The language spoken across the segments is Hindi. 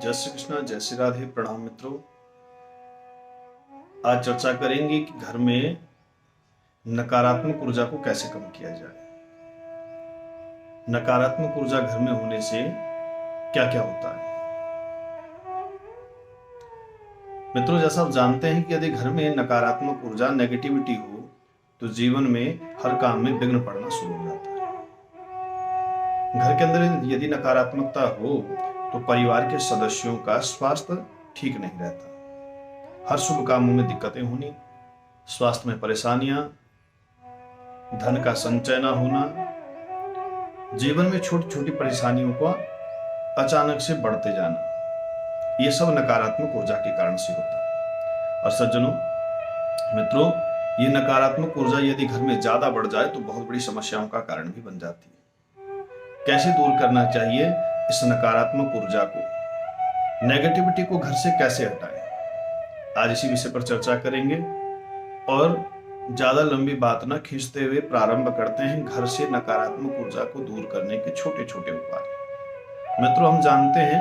जय श्री कृष्णा, जय श्री राधे। प्रणाम मित्रों। आज चर्चा करेंगे कि घर में नकारात्मक ऊर्जा को कैसे कम किया जाए। नकारात्मक ऊर्जा घर में होने से क्या क्या होता है। मित्रों, जैसा आप जानते हैं कि यदि घर में नकारात्मक ऊर्जा नेगेटिविटी हो तो जीवन में हर काम में विघ्न पड़ना शुरू हो जाता है। घर के अंदर यदि नकारात्मकता हो तो परिवार के सदस्यों का स्वास्थ्य ठीक नहीं रहता, हर शुभ कामों में दिक्कतें होनी, स्वास्थ्य में परेशानियां, धन का संचय न होना, जीवन में छोटी छोटी परेशानियों को अचानक से बढ़ते जाना, ये सब नकारात्मक ऊर्जा के कारण से होता है। और सज्जनों, मित्रों, ये नकारात्मक ऊर्जा यदि घर में ज्यादा बढ़ जाए तो बहुत बड़ी समस्याओं का कारण भी बन जाती है। कैसे दूर करना चाहिए इस नकारात्मक ऊर्जा को, नेगेटिविटी को घर से कैसे हटाएं, आज इसी विषय पर चर्चा करेंगे। और ज्यादा लंबी बात न खींचते हुए प्रारंभ करते हैं घर से नकारात्मक ऊर्जा को दूर करने के छोटे छोटे उपाय। मित्रों, हम जानते हैं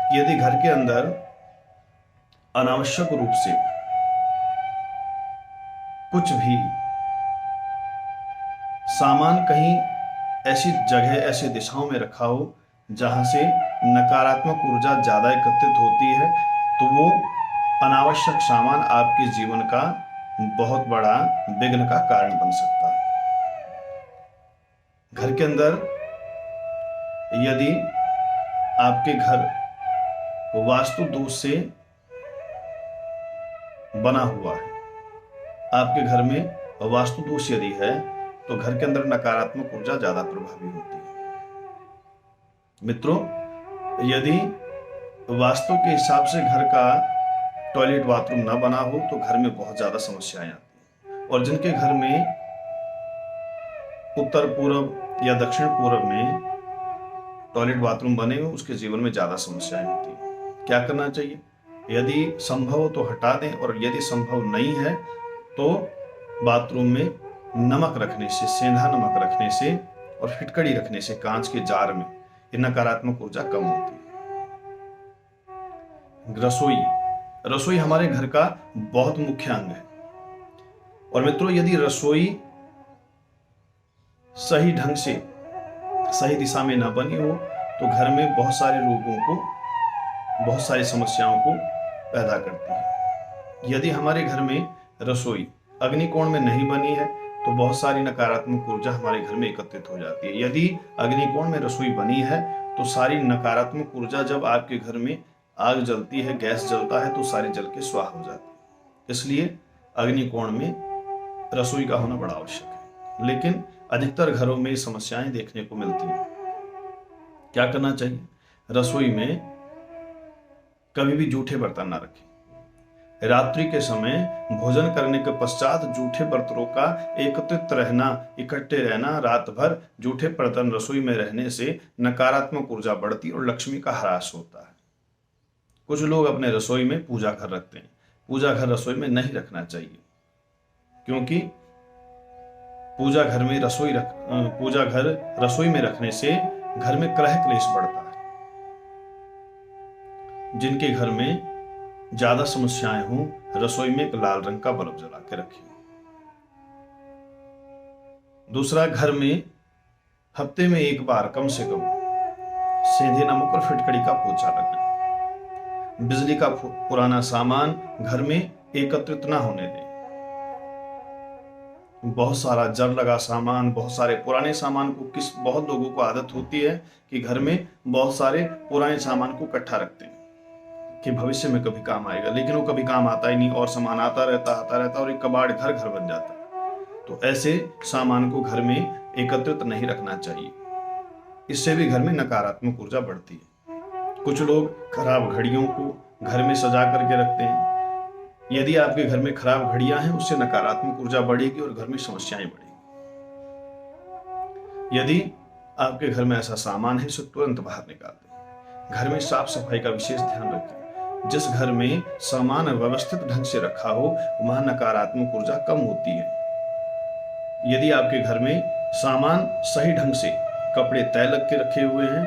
कि यदि घर के अंदर अनावश्यक रूप से कुछ भी सामान कहीं ऐसी जगह, ऐसी दिशाओं में रखा हो जहां से नकारात्मक ऊर्जा ज्यादा एकत्रित होती है, तो वो अनावश्यक सामान आपके जीवन का बहुत बड़ा विघ्न का कारण बन सकता है। घर के अंदर यदि आपके घर वास्तु दोष से बना हुआ है, आपके घर में वास्तु दोष यदि है तो घर के अंदर नकारात्मक ऊर्जा ज्यादा प्रभावी होती है। मित्रों, यदि वास्तु के हिसाब से घर का टॉयलेट बाथरूम न बना हो तो घर में बहुत ज्यादा समस्याएं आती हैं। और जिनके घर में उत्तर पूर्व या दक्षिण पूर्व में टॉयलेट बाथरूम बने हो, उसके जीवन में ज्यादा समस्याएं होती हैं। क्या करना चाहिए? यदि संभव हो तो हटा दें, और यदि संभव नहीं है तो बाथरूम में नमक रखने से, सेंधा नमक रखने से और फिटकड़ी रखने से कांच के जार में, ये नकारात्मक ऊर्जा कम होती है। रसोई हमारे घर का बहुत मुख्य अंग है। और मित्रों, यदि रसोई सही ढंग से, सही दिशा में ना बनी हो तो घर में बहुत सारे रोगों को, बहुत सारी समस्याओं को पैदा करती है। यदि हमारे घर में रसोई अग्निकोण में नहीं बनी है तो बहुत सारी नकारात्मक ऊर्जा हमारे घर में एकत्रित हो जाती है। यदि अग्निकोण में रसोई बनी है तो सारी नकारात्मक ऊर्जा, जब आपके घर में आग जलती है, गैस जलता है, तो सारी जल के स्वाहा हो जाती है। इसलिए अग्निकोण में रसोई का होना बड़ा आवश्यक है। लेकिन अधिकतर घरों में समस्याएं देखने को मिलती हैं। क्या करना चाहिए? रसोई में कभी भी जूठे बर्तन ना रखें। रात्रि के समय भोजन करने के पश्चात जूठे बर्तनों का एकत्रित रहना, इकट्ठे रहना, रात भर जूठे बर्तन रसोई में रहने से नकारात्मक ऊर्जा बढ़ती और लक्ष्मी का ह्रास होता है। कुछ लोग अपने रसोई में पूजा घर रखते हैं। पूजा घर रसोई में नहीं रखना चाहिए, क्योंकि पूजा घर रसोई में रखने से घर में कलह क्लेश बढ़ता है। जिनके घर में ज्यादा समस्याएं हों, रसोई में एक लाल रंग का बल्ब जला के रखें। दूसरा, घर में हफ्ते में एक बार कम से कम सेंधे नमक और फिटकड़ी का पोछा लगाएं। बिजली का पुराना सामान घर में एकत्रित ना होने दें। बहुत सारा जर लगा सामान, बहुत सारे पुराने सामान को, बहुत लोगों को आदत होती है कि घर में बहुत सारे पुराने सामान को इकट्ठा रखते हैं कि भविष्य में कभी काम आएगा, लेकिन वो कभी काम आता ही नहीं और सामान आता रहता और एक कबाड़ घर घर बन जाता है। तो ऐसे सामान को घर में एकत्रित नहीं रखना चाहिए। इससे भी घर में नकारात्मक ऊर्जा बढ़ती है। कुछ लोग खराब घड़ियों को घर में सजा करके रखते हैं। यदि आपके घर में खराब घड़ियां हैं, उससे नकारात्मक ऊर्जा बढ़ेगी और घर में समस्याएं बढ़ेगी। यदि आपके घर में ऐसा सामान है, उसे तुरंत बाहर निकाल दें। घर में साफ सफाई का विशेष ध्यान रखें। जिस घर में सामान व्यवस्थित ढंग से रखा हो, वहां नकारात्मक ऊर्जा कम होती है। यदि आपके घर में सामान सही ढंग से, कपड़े तय लग के रखे हुए हैं,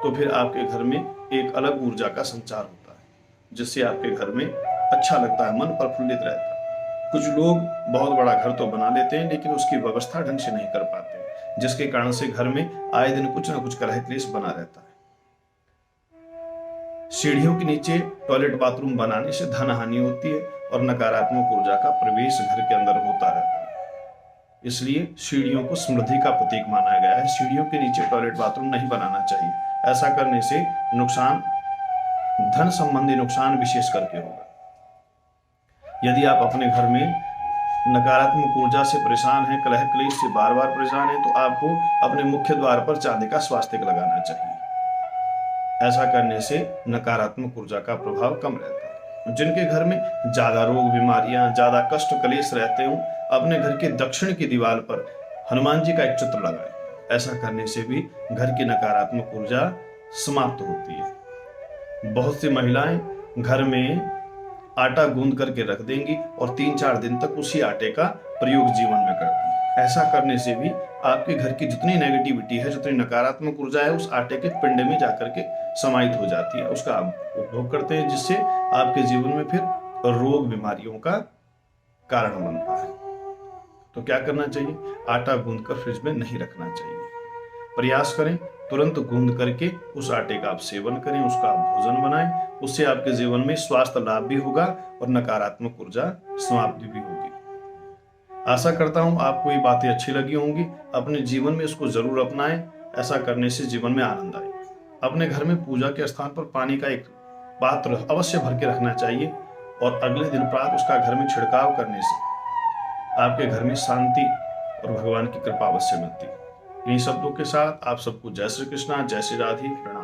तो फिर आपके घर में एक अलग ऊर्जा का संचार होता है, जिससे आपके घर में अच्छा लगता है, मन प्रफुल्लित रहता है। कुछ लोग बहुत बड़ा घर तो बना लेते हैं, लेकिन उसकी व्यवस्था ढंग से नहीं कर पाते, जिसके कारण से घर में आए दिन कुछ ना कुछ कलह क्लेश बना रहता है। सीढ़ियों के नीचे टॉयलेट बाथरूम बनाने से धन हानि होती है और नकारात्मक ऊर्जा का प्रवेश घर के अंदर होता रहता है। इसलिए सीढ़ियों को समृद्धि का प्रतीक माना गया है। सीढ़ियों के नीचे टॉयलेट बाथरूम नहीं बनाना चाहिए। ऐसा करने से नुकसान, धन संबंधी नुकसान विशेष करके होगा। यदि आप अपने घर में नकारात्मक ऊर्जा से परेशान हैं, कलह क्लेश से बार बार परेशान हैं, तो आपको अपने मुख्य द्वार पर चांदी का स्वास्तिक लगाना चाहिए। ऐसा करने से नकारात्मक ऊर्जा का प्रभाव कम रहता है। जिनके घर में ज्यादा रोग, बीमारियां, ज्यादा कष्ट कलेश रहते हो, अपने घर के दक्षिण की दीवार पर हनुमान जी का एक चित्र लगाएं। ऐसा करने से भी घर की नकारात्मक ऊर्जा समाप्त होती है। बहुत सी महिलाएं घर में आटा गूंद करके रख देंगी और 3-4 दिन तक उसी आटे का प्रयोग जीवन में करती हैं। ऐसा करने से भी आपके घर की जितनी नेगेटिविटी है, जितनी नकारात्मक ऊर्जा है, उस आटे के पिंड में जाकर के समाहित हो जाती है। उसका आप उपभोग करते हैं, जिससे आपके जीवन में फिर रोग बीमारियों का कारण बनता है। तो क्या करना चाहिए? आटा गूंद कर फ्रिज में नहीं रखना चाहिए। प्रयास करें तुरंत गूंद करके उस आटे का आप सेवन करें, उसका आप भोजन बनाएं। उससे आपके जीवन में स्वास्थ्य लाभ भी होगा और नकारात्मक ऊर्जा समाप्ति भी होगी। आशा करता हूं आपको ये बातें अच्छी लगी होंगी। अपने जीवन में इसको जरूर अपनाएं। ऐसा करने से जीवन में आनंद आए। अपने घर में पूजा के स्थान पर पानी का एक पात्र अवश्य भर के रखना चाहिए और अगले दिन प्रातः उसका घर में छिड़काव करने से आपके घर में शांति और भगवान की कृपा अवश्य मिलती है। इन्हीं शब्दों के साथ आप सबको जय श्री कृष्णा, जय श्री राधे, प्रणाम।